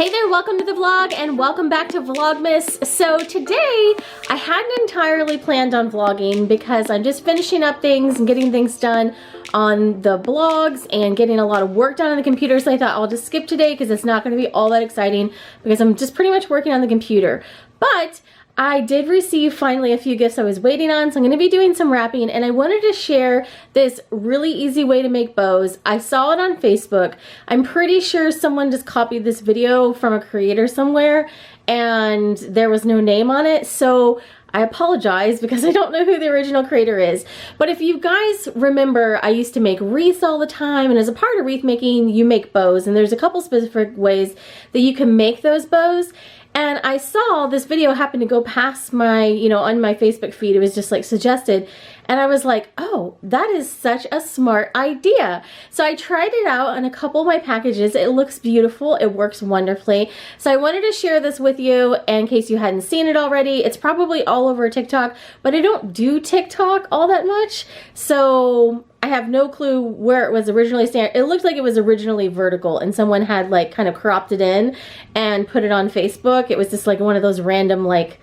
Hey there, welcome to the vlog and welcome back to Vlogmas. So today I hadn't entirely planned on vlogging because I'm just finishing up things and getting things done on the blogs and getting a lot of work done on the computer, so I thought I'll just skip today because it's not going to be all that exciting because I'm just pretty much working on the computer. But I did receive finally a few gifts I was waiting on, so I'm going to be doing some wrapping, and I wanted to share this really easy way to make bows. I saw it on Facebook. I'm pretty sure someone just copied this video from a creator somewhere and there was no name on it, so I apologize because I don't know who the original creator is. But if you guys remember, I used to make wreaths all the time, and as a part of wreath making, you make bows, and there's a couple specific ways that you can make those bows. And I saw this video happen to go past my, on my Facebook feed. It was just like suggested. And I was like, oh, that is such a smart idea. So I tried it out on a couple of my packages. It looks beautiful. It works wonderfully. So I wanted to share this with you in case you hadn't seen it already. It's probably all over TikTok, but I don't do TikTok all that much. So I have no clue where it was originally standing. It looked like it was originally vertical and someone had like kind of cropped it in and put it on Facebook. It was just like one of those random like,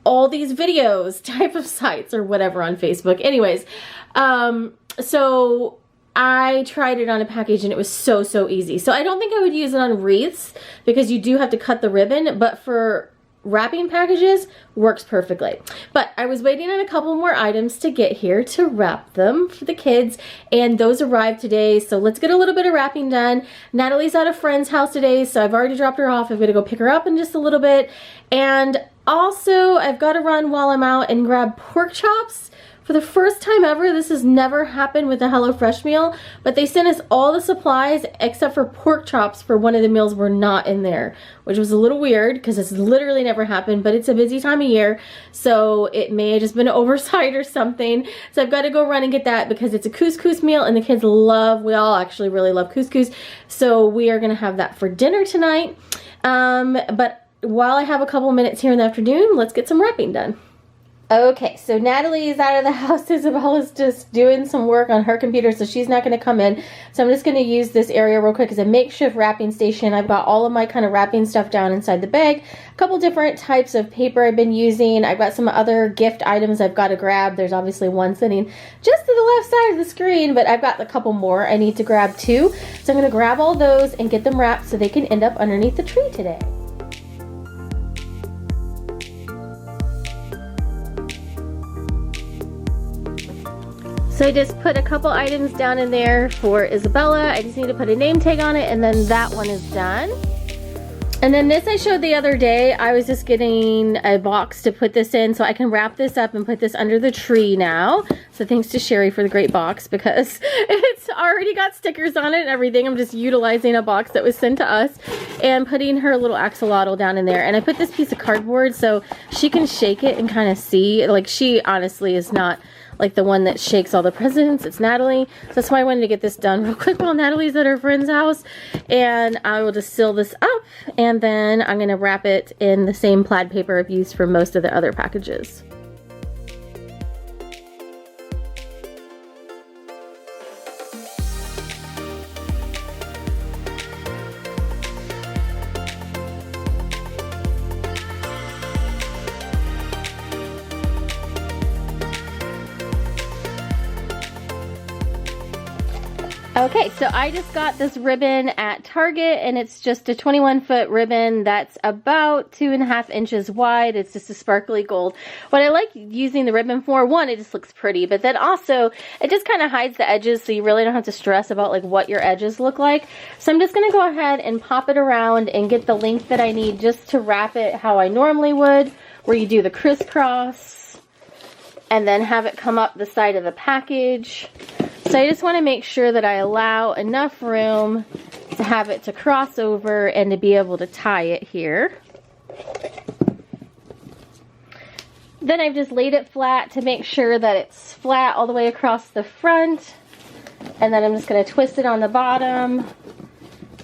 all these videos type of sites or whatever on Facebook. Anyways, so I tried it on a package and it was so easy. So I don't think I would use it on wreaths because you do have to cut the ribbon, but for wrapping packages works perfectly. But I was waiting on a couple more items to get here to wrap them for the kids, and those arrived today, so let's get a little bit of wrapping done. Natalie's at a friend's house today, so I've already dropped her off. I'm gonna go pick her up in just a little bit, and also I've got to run while I'm out and grab pork chops. For the first time ever, this has never happened with a HelloFresh meal, but they sent us all the supplies except for pork chops for one of the meals were not in there, which was a little weird because this literally never happened, but it's a busy time of year, so it may have just been an oversight or something. So I've got to go run and get that because it's a couscous meal and the kids we all actually really love couscous, so we are going to have that for dinner tonight. But while I have a couple minutes here in the afternoon, let's get some wrapping done. Okay, so Natalie is out of the house. Isabella's just doing some work on her computer, so she's not going to come in. So I'm just going to use this area real quick as a makeshift wrapping station. I've got all of my kind of wrapping stuff down inside the bag. A couple different types of paper I've been using. I've got some other gift items I've got to grab. There's obviously one sitting just to the left side of the screen, but I've got a couple more I need to grab too. So I'm going to grab all those and get them wrapped so they can end up underneath the tree today. So I just put a couple items down in there for Isabella. I just need to put a name tag on it, and then that one is done. And then this I showed the other day. I was just getting a box to put this in so I can wrap this up and put this under the tree now. So thanks to Sherry for the great box because it's already got stickers on it and everything. I'm just utilizing a box that was sent to us and putting her little axolotl down in there. And I put this piece of cardboard so she can shake it and kind of see. Like, she honestly is not like the one that shakes all the presents. It's Natalie. So that's why I wanted to get this done real quick while Natalie's at her friend's house. And I will just seal this up, and then I'm gonna wrap it in the same plaid paper I've used for most of the other packages. Okay, so I just got this ribbon at Target, and it's just a 21-foot ribbon that's about 2.5 inches wide. It's just a sparkly gold. What I like using the ribbon for, one, it just looks pretty, but then also it just kind of hides the edges, so you really don't have to stress about like what your edges look like. So I'm just going to go ahead and pop it around and get the length that I need just to wrap it how I normally would, where you do the crisscross and then have it come up the side of the package. So I just want to make sure that I allow enough room to have it to cross over and to be able to tie it here. Then I've just laid it flat to make sure that it's flat all the way across the front. And then I'm just going to twist it on the bottom.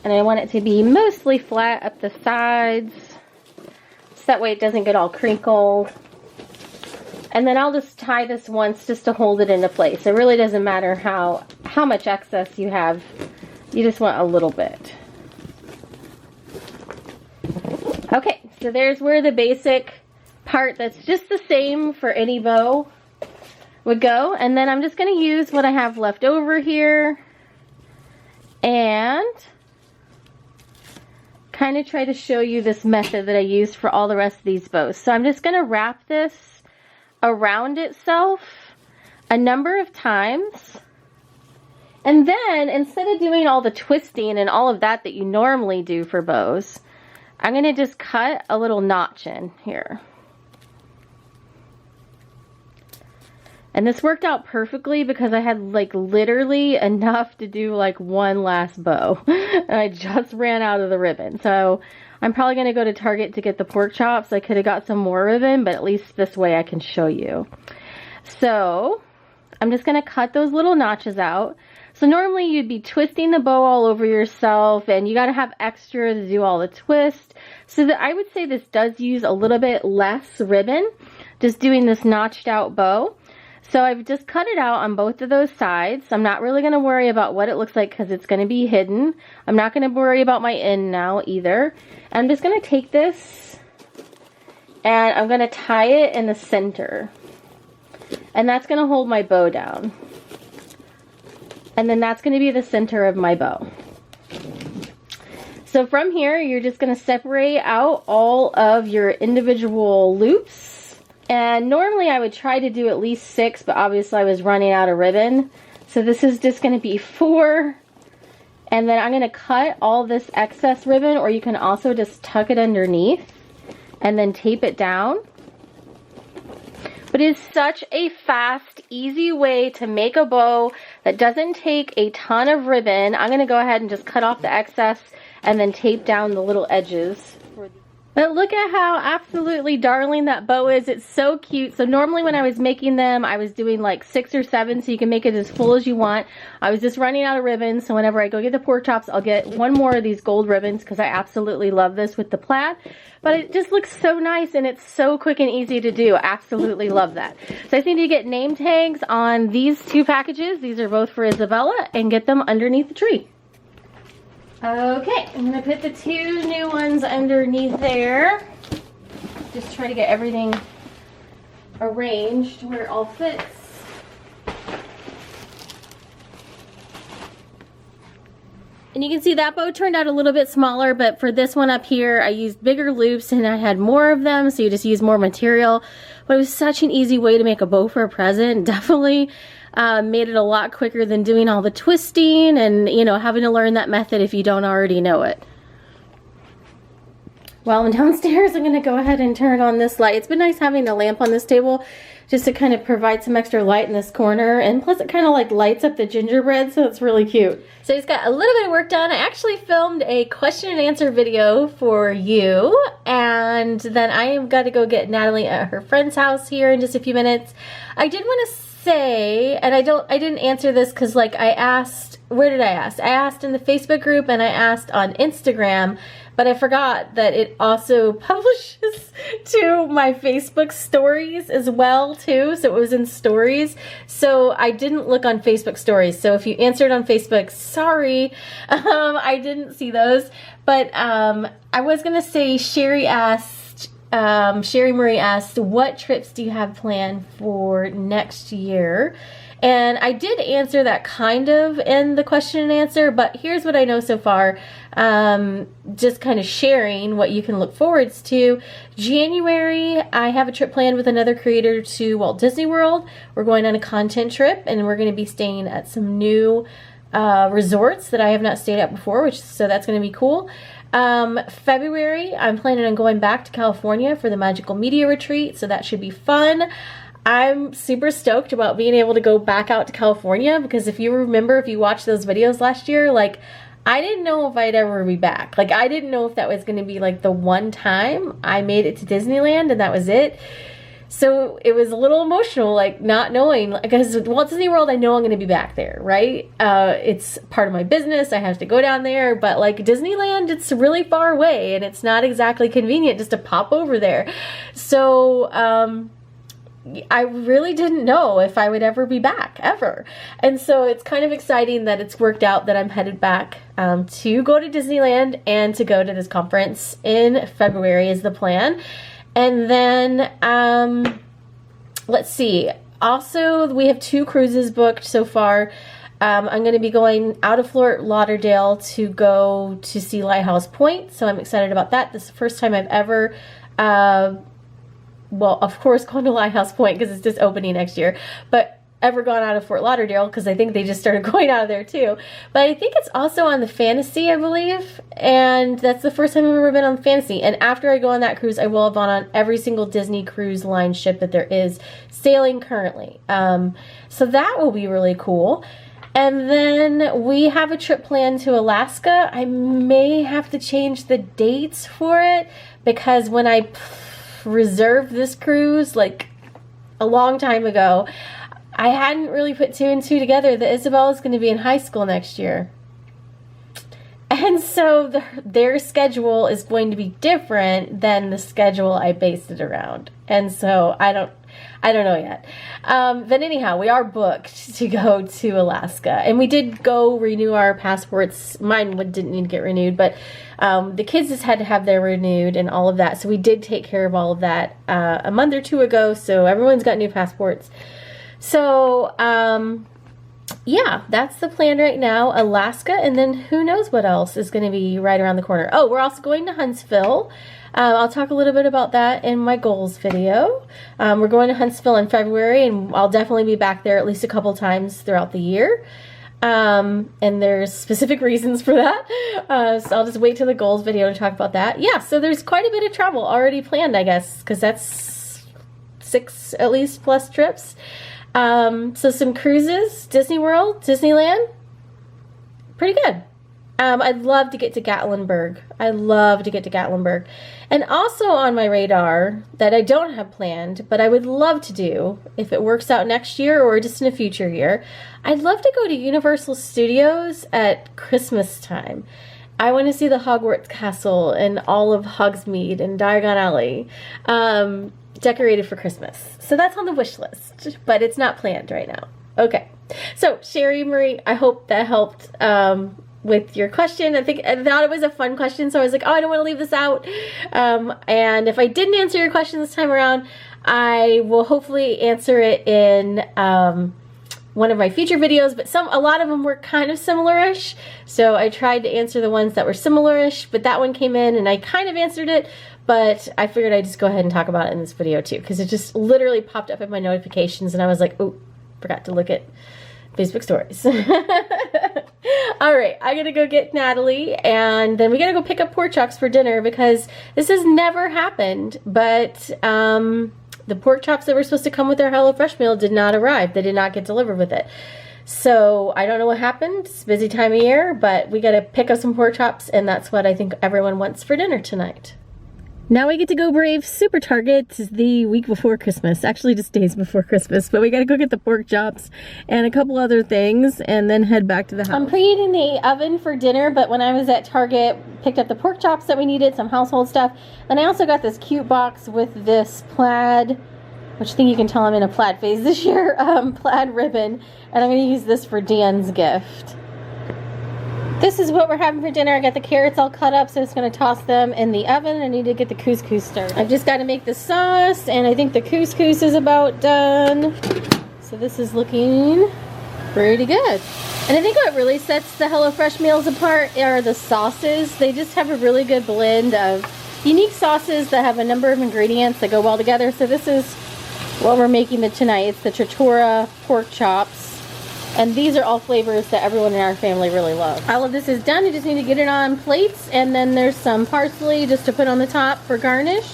And I want it to be mostly flat up the sides, so that way it doesn't get all crinkled. And then I'll just tie this once just to hold it into place. It really doesn't matter how much excess you have. You just want a little bit. so there's where the basic part that's just the same for any bow would go. And then I'm just going to use what I have left over here and kind of try to show you this method that I used for all the rest of these bows. So I'm just going to wrap this around itself a number of times. And then instead of doing all the twisting and all of that you normally do for bows, I'm going to just cut a little notch in here. And this worked out perfectly because I had like literally enough to do like one last bow. And I just ran out of the ribbon. So I'm probably going to go to Target to get the pork chops. I could have got some more ribbon, but at least this way I can show you. So I'm just going to cut those little notches out. So normally you'd be twisting the bow all over yourself and you got to have extra to do all the twist. So that I would say this does use a little bit less ribbon, just doing this notched out bow. So I've just cut it out on both of those sides. I'm not really going to worry about what it looks like because it's going to be hidden. I'm not going to worry about my end now either. I'm just going to take this and I'm going to tie it in the center. And that's going to hold my bow down. And then that's going to be the center of my bow. So from here, you're just going to separate out all of your individual loops. And normally I would try to do at least 6, but obviously I was running out of ribbon. So this is just going to be 4. And then I'm going to cut all this excess ribbon, or you can also just tuck it underneath and then tape it down. But it is such a fast, easy way to make a bow that doesn't take a ton of ribbon. I'm going to go ahead and just cut off the excess and then tape down the little edges. But look at how absolutely darling that bow is. It's so cute. So normally when I was making them, I was doing like 6 or 7, so you can make it as full as you want. I was just running out of ribbons, so whenever I go get the pork chops, I'll get one more of these gold ribbons because I absolutely love this with the plaid. But it just looks so nice and it's so quick and easy to do. Absolutely love that. So I just need to get name tags on these 2 packages. These are both for Isabella, and get them underneath the tree. Okay, I'm going to put the 2 new ones underneath there. Just try to get everything arranged where it all fits. And you can see that bow turned out a little bit smaller, but for this one up here, I used bigger loops and I had more of them, so you just use more material. But it was such an easy way to make a bow for a present. Definitely made it a lot quicker than doing all the twisting and, you know, having to learn that method if you don't already know it. While I'm downstairs, I'm going to go ahead and turn on this light. It's been nice having the lamp on this table just to kind of provide some extra light in this corner, and plus it kind of like lights up the gingerbread, so it's really cute. So I just got a little bit of work done. I actually filmed a question and answer video for you, and then I've got to go get Natalie at her friend's house here in just a few minutes. I did want to say, and I didn't answer this because like I asked, where did I ask? I asked in the Facebook group and I asked on Instagram, but I forgot that it also publishes to my Facebook stories as well too. So it was in stories. So I didn't look on Facebook stories. So if you answered on Facebook, sorry, I didn't see those. But I was gonna say Sherry Marie asked, what trips do you have planned for next year? And I did answer that kind of in the question and answer, but here's what I know so far. Just kind of sharing what you can look forward to. January, I have a trip planned with another creator to Walt Disney World. We're going on a content trip, and we're going to be staying at some new resorts that I have not stayed at before, so that's going to be cool. February, I'm planning on going back to California for the Magical Media Retreat, so that should be fun. I'm super stoked about being able to go back out to California because if you remember, if you watched those videos last year, like I didn't know if I'd ever be back. Like I didn't know if that was going to be like the one time I made it to Disneyland and that was it. So it was a little emotional, like not knowing, because Walt Disney World, I know I'm going to be back there, right? It's part of my business. I have to go down there, but like Disneyland, it's really far away and it's not exactly convenient just to pop over there. So, I really didn't know if I would ever be back, ever. And so it's kind of exciting that it's worked out that I'm headed back to go to Disneyland and to go to this conference in February is the plan. And then, let's see. Also, we have 2 cruises booked so far. I'm going to be going out of Fort Lauderdale to go to see Lighthouse Point. So I'm excited about that. This is the first time I've ever well, of course, going to Lighthouse Point because it's just opening next year, but ever gone out of Fort Lauderdale because I think they just started going out of there too. But I think it's also on the Fantasy, I believe, and that's the first time I've ever been on the Fantasy. And after I go on that cruise, I will have gone on every single Disney Cruise Line ship that there is sailing currently. So that will be really cool. And then we have a trip planned to Alaska. I may have to change the dates for it because when I reserved this cruise like a long time ago, I hadn't really put 2 and 2 together that Isabella's going to be in high school next year. And so their schedule is going to be different than the schedule I based it around. And so I don't know yet. But anyhow, we are booked to go to Alaska. And we did go renew our passports. Mine didn't need to get renewed, but the kids just had to have their renewed and all of that. So we did take care of all of that a month or 2 ago. So everyone's got new passports. So, yeah, that's the plan right now. Alaska, and then who knows what else is going to be right around the corner. Oh, we're also going to Huntsville. I'll talk a little bit about that in my goals video. We're going to Huntsville in February, and I'll definitely be back there at least a couple times throughout the year. And there's specific reasons for that. So I'll just wait till the goals video to talk about that. Yeah, so there's quite a bit of travel already planned, I guess, because that's 6 at least plus trips. So some cruises, Disney World, Disneyland, pretty good. I'd love to get to Gatlinburg. I love to get to Gatlinburg. And also on my radar that I don't have planned, but I would love to do if it works out next year or just in a future year, I'd love to go to Universal Studios at Christmas time. I want to see the Hogwarts Castle and all of Hogsmeade and Diagon Alley decorated for Christmas. So that's on the wish list, but it's not planned right now. Okay. So Sherry Marie, I hope that helped with your question. I thought it was a fun question, so I was like, oh, I don't want to leave this out. And if I didn't answer your question this time around, I will hopefully answer it in one of my future videos, but a lot of them were kind of similar-ish, so I tried to answer the ones that were similar-ish, but that one came in and I kind of answered it, but I figured I'd just go ahead and talk about it in this video too, because it just literally popped up in my notifications and I was like, oh, forgot to look at Facebook stories. All right, I gotta go get Natalie, and then we gotta go pick up pork chops for dinner because this has never happened, but the pork chops that were supposed to come with our HelloFresh meal did not arrive. They did not get delivered with it. So I don't know what happened. It's a busy time of year, but we gotta pick up some pork chops, and that's what I think everyone wants for dinner tonight. Now we get to go brave Super Target the week before Christmas. Actually, just days before Christmas. But we got to go get the pork chops and a couple other things and then head back to the house. I'm preheating the oven for dinner, but when I was at Target, picked up the pork chops that we needed, some household stuff. And I also got this cute box with this plaid, which I think you can tell I'm in a plaid phase this year, plaid ribbon. And I'm going to use this for Dan's gift. This is what we're having for dinner. I got the carrots all cut up, so I'm just going to toss them in the oven. I need to get the couscous started. I've just got to make the sauce, and I think the couscous is about done. So this is looking pretty good. And I think what really sets the HelloFresh meals apart are the sauces. They just have a really good blend of unique sauces that have a number of ingredients that go well together. So this is what we're making tonight. It's the Trattoria pork chops. And these are all flavors that everyone in our family really loves. All of this is done. You just need to get it on plates. And then there's some parsley just to put on the top for garnish.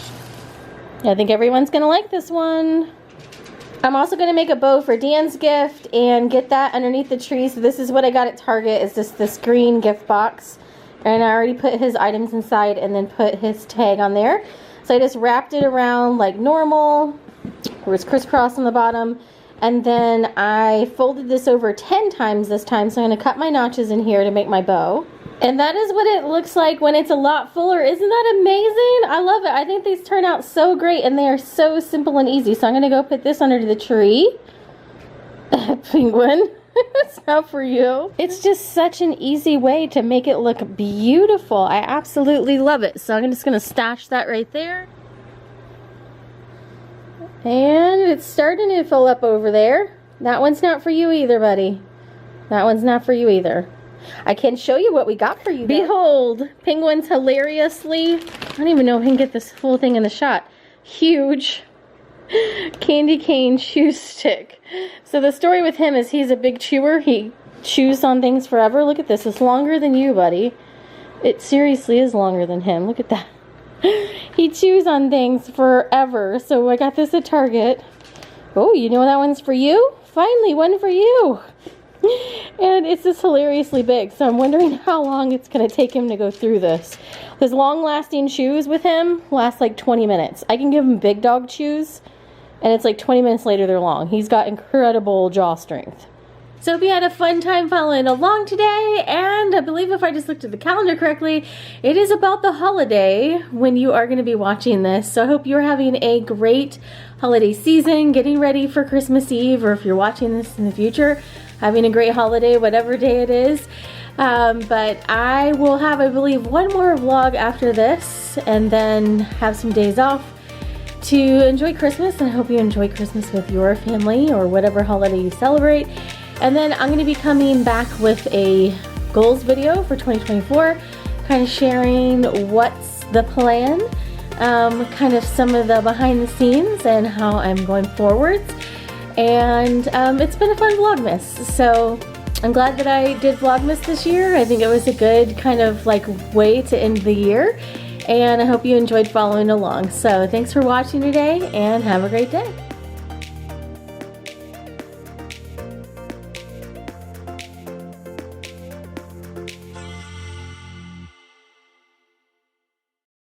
I think everyone's going to like this one. I'm also going to make a bow for Dan's gift and get that underneath the tree. So this is what I got at Target. Is just this green gift box. And I already put his items inside and then put his tag on there. So I just wrapped it around like normal. It was crisscross on the bottom. And then I folded this over 10 times this time, so I'm going to cut my notches in here to make my bow. And that is what it looks like when it's a lot fuller. Isn't that amazing? I love it. I think these turn out so great and they are so simple and easy. So I'm gonna go put this under the tree. Penguin, it's not for you. It's just such an easy way to make it look beautiful. I absolutely love it. So I'm just gonna stash that right there. And it's starting to fill up over there. That one's not for you either, buddy. That one's not for you either. I can show you what we got for you though. Behold, Penguin's hilariously, I don't even know if I can get this whole thing in the shot, huge candy cane chew stick. So the story with him is he's a big chewer. He chews on things forever. Look at this. It's longer than you, buddy. It seriously is longer than him. Look at that. He chews on things forever. So I got this at Target. Oh, you know that one's for you? Finally, one for you. And it's just hilariously big, so I'm wondering how long it's going to take him to go through this. His long-lasting chews with him last like 20 minutes. I can give him big dog chews, and it's like 20 minutes later they're long. He's got incredible jaw strength. So hope you had a fun time following along today, and I believe if I just looked at the calendar correctly, it is about the holiday when you are going to be watching this. So I hope you're having a great holiday season, getting ready for Christmas Eve, or if you're watching this in the future, having a great holiday, whatever day it is. But I will have, I believe, one more vlog after this, and then have some days off to enjoy Christmas. And I hope you enjoy Christmas with your family or whatever holiday you celebrate. And then I'm going to be coming back with a goals video for 2024, kind of sharing what's the plan, kind of some of the behind the scenes and how I'm going forwards. And it's been a fun Vlogmas, so I'm glad that I did Vlogmas this year. I think it was a good kind of like way to end the year, and I hope you enjoyed following along. So thanks for watching today, and have a great day.